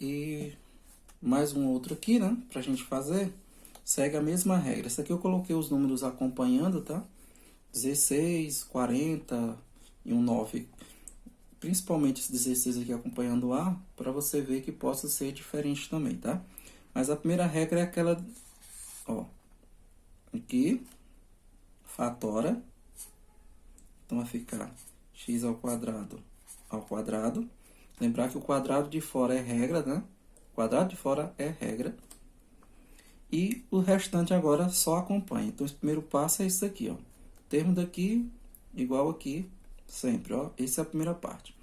E mais um outro aqui, né? Pra gente fazer. Segue a mesma regra. Esse aqui eu coloquei os números acompanhando, tá? 16, 40 e um 9. Principalmente esse 16 aqui acompanhando o A, para você ver que possa ser diferente também, tá? Mas a primeira regra é aquela, ó, aqui, fatora. Então vai ficar x ao quadrado. Lembrar que o quadrado de fora é regra, né? O quadrado de fora é regra. E o restante agora só acompanha. Então, o primeiro passo é isso aqui, ó. Termo daqui igual aqui, sempre, ó. Essa é a primeira parte.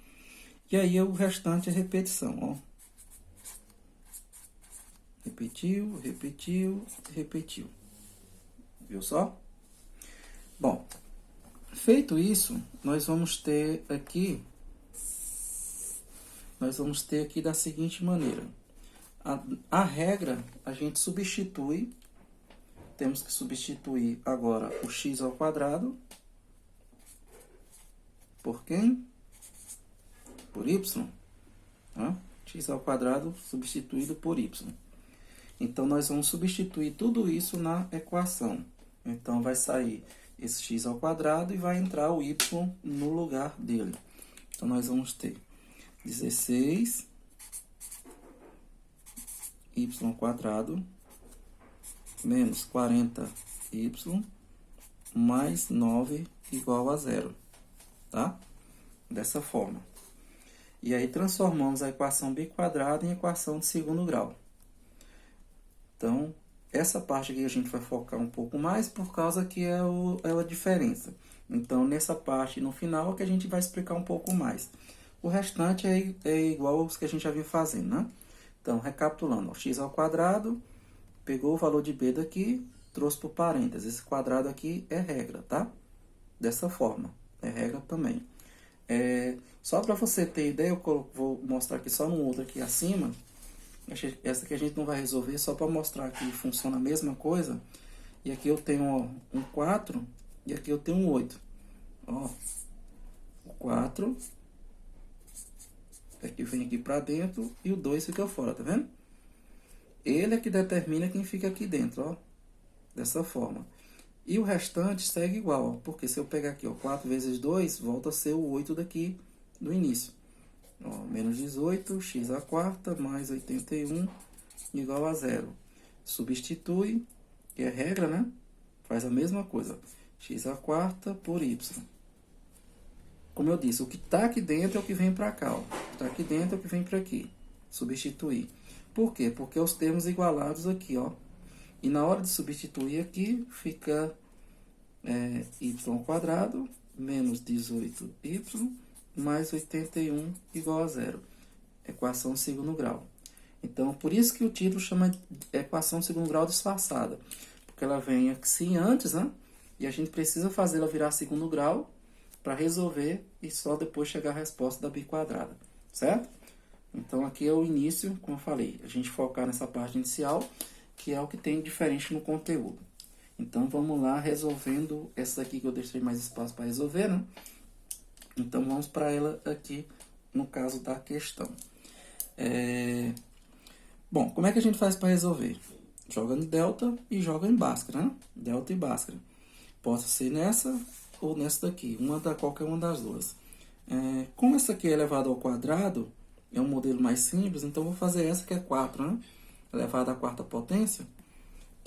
E aí, o restante é repetição, ó. Repetiu, repetiu, repetiu. Viu só? Bom, feito isso, nós vamos ter aqui da seguinte maneira. A regra, a gente substitui, temos que substituir agora o x ao quadrado por quem? Por y. Tá? X ao quadrado substituído por y. Então, nós vamos substituir tudo isso na equação. Então, vai sair esse x ao quadrado e vai entrar o y no lugar dele. Então, nós vamos ter 16 y quadrado menos 40y mais 9 igual a zero, tá? Dessa forma. E aí transformamos a equação b quadrado em equação de segundo grau. Então, essa parte aqui a gente vai focar um pouco mais por causa que é a diferença. Então, nessa parte no final é que a gente vai explicar um pouco mais. O restante é igual aos que a gente já vinha fazendo, né? Então, recapitulando, ó, x ao quadrado, pegou o valor de b daqui, trouxe para o parênteses. Esse quadrado aqui é regra, tá? Dessa forma, é regra também. Só para você ter ideia, eu vou mostrar aqui só no outro aqui acima. Essa aqui a gente não vai resolver, só para mostrar que funciona a mesma coisa. E aqui eu tenho, ó, um 4 e aqui eu tenho um 8. Ó, o 4... aqui vem aqui para dentro e o 2 fica fora, tá vendo? Ele é que determina quem fica aqui dentro, ó. Dessa forma. E o restante segue igual, ó. Porque se eu pegar aqui, ó, 4 vezes 2, volta a ser o 8 daqui do início. Ó, menos 18, x à quarta, mais 81, igual a zero. Substitui, que é regra, né? Faz a mesma coisa. X à quarta por y. Como eu disse, o que está aqui dentro é o que vem para cá, ó. O que está aqui dentro é o que vem para aqui. Substituir. Por quê? Porque os termos igualados aqui, ó. E na hora de substituir aqui, fica y ao quadrado menos 18y mais 81 igual a zero. Equação de segundo grau. Então, por isso que o título chama de equação de segundo grau disfarçada. Porque ela vem assim antes, né? E a gente precisa fazer ela virar segundo grau para resolver e só depois chegar a resposta da b quadrada, certo? Então, aqui é o início, como eu falei, a gente focar nessa parte inicial, que é o que tem diferente no conteúdo. Então, vamos lá resolvendo essa aqui que eu deixei mais espaço para resolver, né? Então, vamos para ela aqui, no caso da questão. Bom, como é que a gente faz para resolver? Joga no delta e joga em Bhaskara, né? Delta e Bhaskara. Pode ser nessa ou nessa daqui, qualquer uma das duas. Como essa aqui é elevado ao quadrado, é um modelo mais simples, então vou fazer essa que é 4, né? Elevado à quarta potência,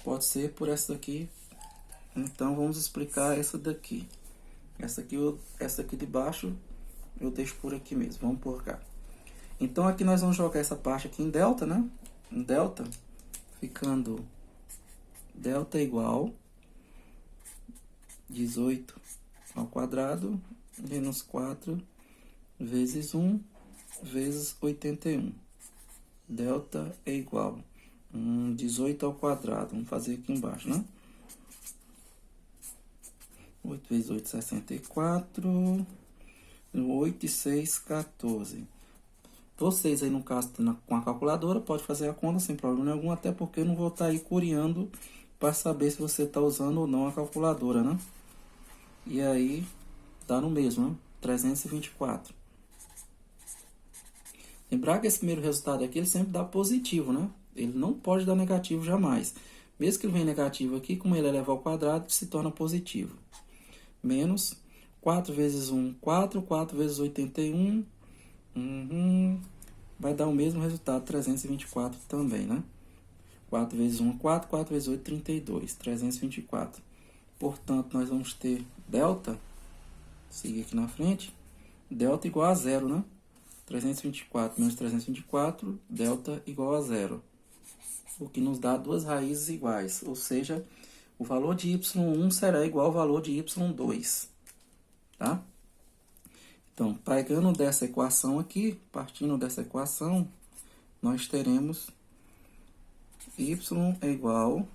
pode ser por essa daqui. Então, vamos explicar essa daqui. Essa aqui de baixo, eu deixo por aqui mesmo, vamos por cá. Então, aqui nós vamos jogar essa parte aqui em delta, né? Em delta, ficando delta igual 18 ao quadrado menos 4 vezes 1 vezes 81. Delta é igual 18 ao quadrado. Vamos fazer aqui embaixo, né? 8 vezes 8, 64. 8 e 6, 14. Vocês aí, no caso, com a calculadora, pode fazer a conta sem problema nenhum, até porque eu não vou estar aí curiando para saber se você está usando ou não a calculadora, né? E aí, dá no mesmo, né? 324. Lembrar que esse primeiro resultado aqui, ele sempre dá positivo, né? Ele não pode dar negativo jamais. Mesmo que ele venha negativo aqui, como ele é elevado ao quadrado, se torna positivo. Menos 4 vezes 1, 4. 4 vezes 81. Vai dar o mesmo resultado, 324 também, né? 4 vezes 1, 4. 4 vezes 8, 32. 324. Portanto, nós vamos ter delta, seguir aqui na frente, delta igual a zero, né? 324 menos 324, delta igual a zero. O que nos dá duas raízes iguais, ou seja, o valor de y1 será igual ao valor de y2, tá? Então, pegando dessa equação aqui, partindo dessa equação, nós teremos y é igual,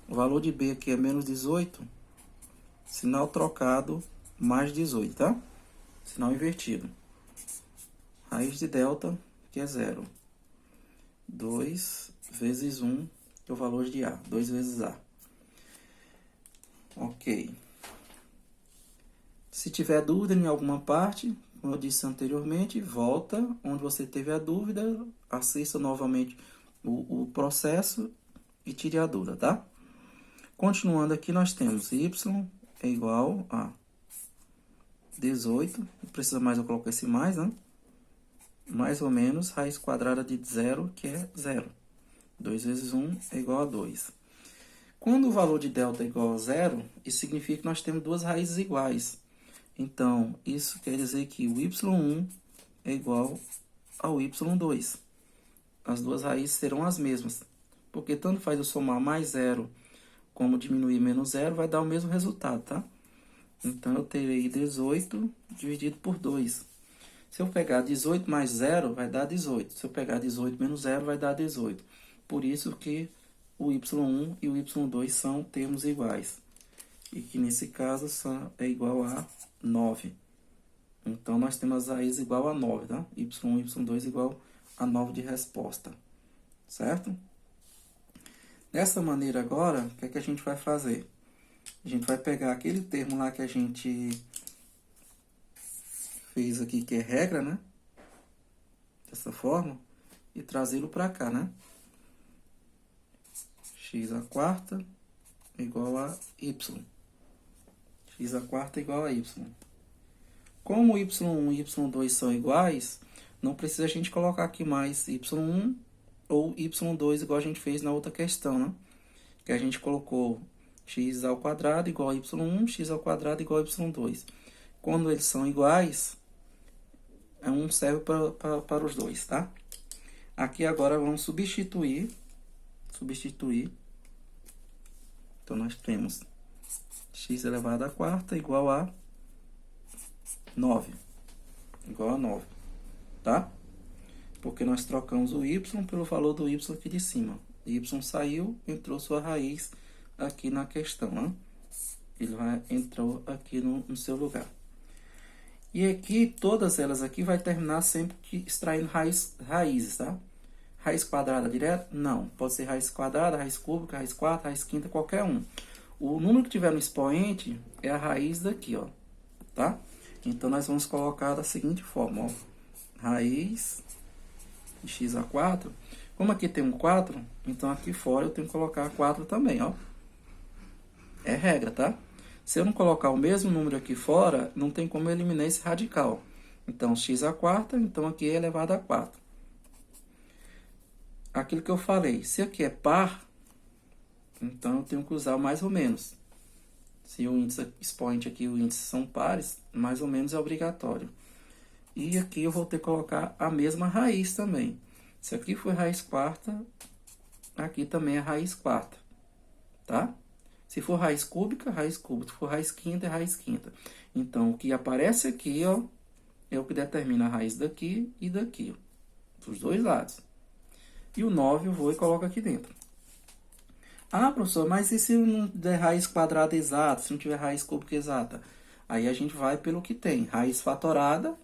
o valor de b aqui é menos 18, sinal trocado, mais 18, tá? Sinal invertido. Raiz de delta, que é zero. 2 vezes 1, que é o valor de A. 2 vezes A. Ok. Se tiver dúvida em alguma parte, como eu disse anteriormente, volta onde você teve a dúvida, assista novamente o processo e tire a dúvida, tá? Continuando aqui, nós temos y é igual a 18. Não precisa mais eu colocar esse mais, né? Mais ou menos raiz quadrada de zero, que é zero. 2 vezes 1 é igual a 2. Quando o valor de delta é igual a zero, isso significa que nós temos duas raízes iguais. Então, isso quer dizer que o y1 é igual ao y2. As duas raízes serão as mesmas. Porque tanto faz eu somar mais zero como diminuir menos zero, vai dar o mesmo resultado, tá? Então, eu terei 18 dividido por 2. Se eu pegar 18 mais 0, vai dar 18. Se eu pegar 18 menos 0, vai dar 18. Por isso que o y1 e o y2 são termos iguais. E que nesse caso é igual a 9. Então, nós temos as raízes igual a 9, tá? y1 e y2 igual a 9 de resposta. Certo? Dessa maneira agora, o que é que a gente vai fazer? A gente vai pegar aquele termo lá que a gente fez aqui, que é regra, né? Dessa forma. E trazê-lo para cá, né? X à quarta igual a y. X à quarta igual a y. Como y1 e y2 são iguais, não precisa a gente colocar aqui mais y1 ou y2 igual a gente fez na outra questão, né? Que a gente colocou x ao quadrado igual a y1, x ao quadrado igual a y2. Quando eles são iguais, um serve para os dois, tá? Aqui agora vamos substituir. Então, nós temos x elevado à quarta igual a 9. Igual a 9, tá? Porque nós trocamos o y pelo valor do y aqui de cima. Y saiu, entrou sua raiz aqui na questão, né? Ele entrou aqui no seu lugar. E aqui, todas elas aqui vai terminar sempre extraindo raízes, tá? Raiz quadrada direto? Não. Pode ser raiz quadrada, raiz cúbica, raiz quarta, raiz quinta, qualquer um. O número que tiver no expoente é a raiz daqui, ó. Tá? Então, nós vamos colocar da seguinte forma, ó. Raiz de x a 4. Como aqui tem um 4, então aqui fora eu tenho que colocar 4 também, ó. É regra, tá? Se eu não colocar o mesmo número aqui fora, não tem como eu eliminar esse radical. Então, x à quarta, então aqui é elevado a 4. Aquilo que eu falei, se aqui é par, então eu tenho que usar mais ou menos. Se o índice expoente aqui e o índice são pares, mais ou menos é obrigatório. E aqui eu vou ter que colocar a mesma raiz também. Se aqui foi raiz quarta, aqui também é raiz quarta, tá? Se for raiz cúbica, raiz cúbica. Se for raiz quinta, é raiz quinta. Então, o que aparece aqui, ó, é o que determina a raiz daqui e daqui, ó, dos dois lados. E o 9 eu vou e coloco aqui dentro. Ah, professor, mas e se não der raiz quadrada exata, se não tiver raiz cúbica exata? Aí a gente vai pelo que tem, raiz fatorada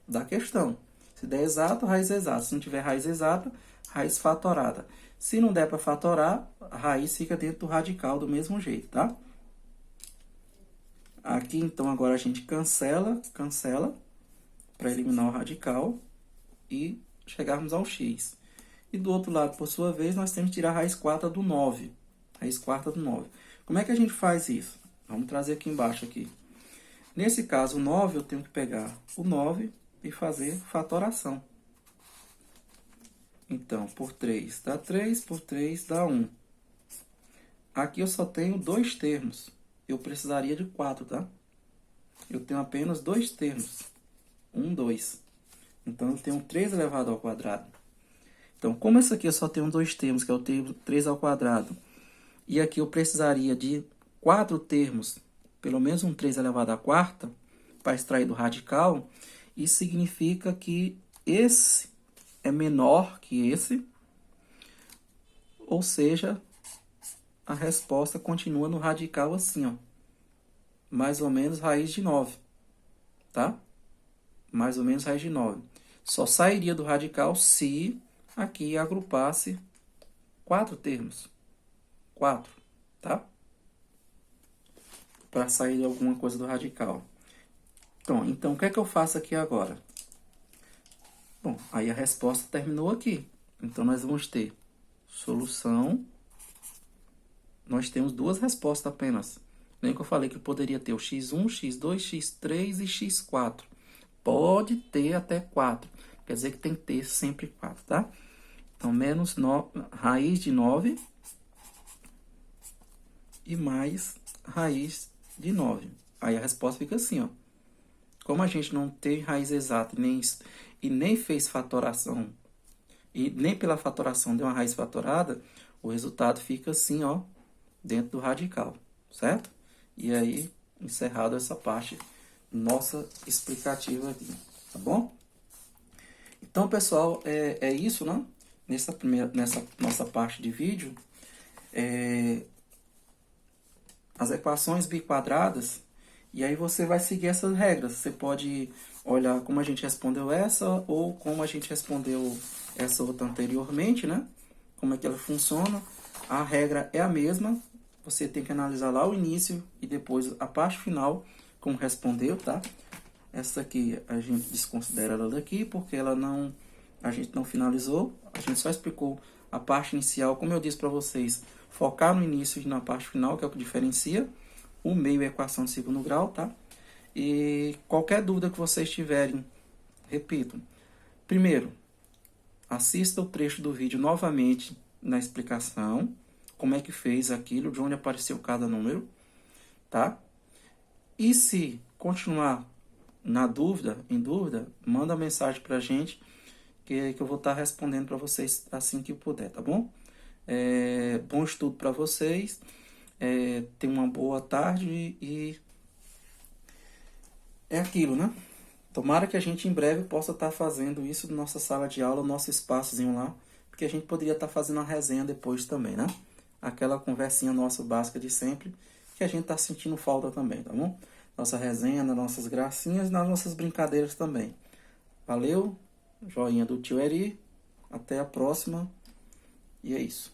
da questão. Se der exato, raiz exata. Se não tiver raiz exata, raiz fatorada. Se não der para fatorar, a raiz fica dentro do radical do mesmo jeito, tá? Aqui, então, agora a gente cancela para eliminar o radical. e chegarmos ao x. E do outro lado, por sua vez, nós temos que tirar a raiz quarta do 9. Raiz quarta do 9. Como é que a gente faz isso? Vamos trazer aqui embaixo aqui. Nesse caso, o 9, eu tenho que pegar o 9 e fazer fatoração. Então, por 3 dá 3, por 3 dá 1. Aqui eu só tenho 2 termos. Eu precisaria de 4, tá? Eu tenho apenas 2 termos. 1, 2. Então, eu tenho 3 elevado ao quadrado. Então, como esse aqui eu só tenho 2 termos, que é o termo 3 ao quadrado, e aqui eu precisaria de 4 termos, pelo menos um 3 elevado à quarta, para extrair do radical, isso significa que esse é menor que esse, ou seja, a resposta continua no radical assim, ó, mais ou menos raiz de 9, tá? Mais ou menos raiz de 9. Só sairia do radical se aqui agrupasse 4 termos. 4, tá? Para sair de alguma coisa do radical. Então, o que é que eu faço aqui agora? Bom, aí a resposta terminou aqui. Então, nós vamos ter solução. Nós temos 2 respostas apenas. Lembra que eu falei que poderia ter o x1, x2, x3 e x4. Pode ter até 4. Quer dizer que tem que ter sempre 4, tá? Então, menos raiz de 9 e mais raiz de 9. Aí a resposta fica assim, ó. Como a gente não tem raiz exata e nem fez fatoração, e nem pela fatoração deu uma raiz fatorada, o resultado fica assim, ó, dentro do radical, certo? E aí, encerrado essa parte nossa explicativa aqui, tá bom? Então, pessoal, é isso, né? Nessa nossa parte de vídeo, as equações biquadradas, e aí você vai seguir essas regras. Você pode olhar como a gente respondeu essa, ou como a gente respondeu essa outra anteriormente, né? Como é que ela funciona. A regra é a mesma, você tem que analisar lá o início e depois a parte final, como respondeu, tá? Essa aqui a gente desconsidera ela daqui, porque a gente não finalizou, a gente só explicou a parte inicial, como eu disse para vocês, focar no início e na parte final, que é o que diferencia. O meio é a equação de segundo grau, tá? E qualquer dúvida que vocês tiverem, repito. Primeiro, assista o trecho do vídeo novamente na explicação, como é que fez aquilo, de onde apareceu cada número, tá? E se continuar em dúvida, manda mensagem pra gente, que eu vou estar respondendo para vocês assim que puder, tá bom? Bom estudo para vocês, tenham uma boa tarde e é aquilo, né? Tomara que a gente em breve possa estar fazendo isso na nossa sala de aula, nosso espaçozinho lá, porque a gente poderia estar fazendo uma resenha depois também, né? Aquela conversinha nossa básica de sempre, que a gente está sentindo falta também, tá bom? Nossa resenha, nas nossas gracinhas, nas nossas brincadeiras também. Valeu, joinha do tio Eri, até a próxima, e é isso.